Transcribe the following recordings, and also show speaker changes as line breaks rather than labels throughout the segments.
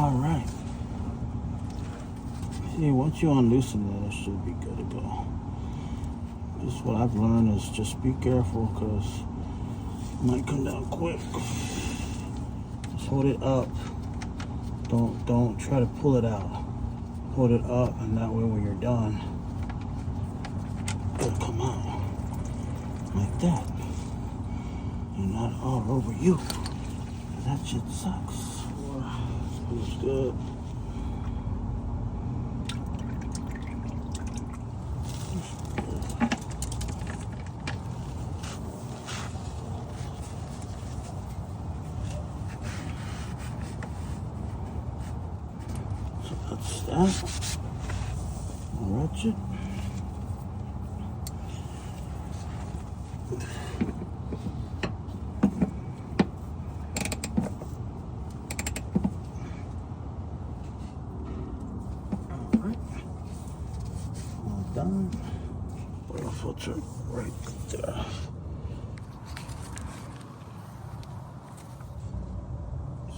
All right. See, once you unloosen it, it should be good to go. Just what I've learned is just be careful because it might come down quick. Just hold it up. Don't try to pull it out. Hold it up, and that way when you're done, it'll come out like that. And not all over you. That shit sucks. Smells good. So that's that. Ratchet. Done. Oil filter right there.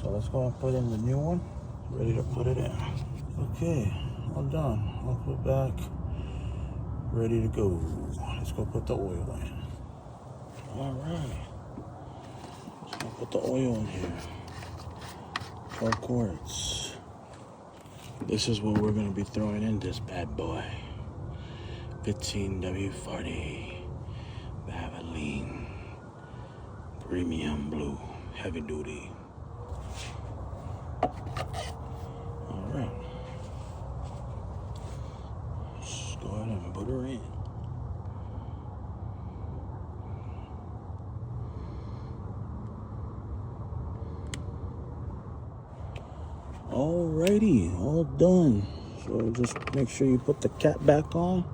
So let's go and put in the new one. Ready to put it in. Okay, all done. I'll put back. Ready to go. Let's go put the oil in. All right. Let's go put the oil in here. 12 quarts. This is what we're going to be throwing in this bad boy. 15W40 Valvoline Premium Blue Heavy Duty. All right. Let's go ahead and put her in. Alrighty, all done. So just make sure you put the cap back on.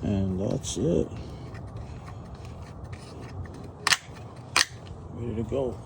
And that's it. Ready to go.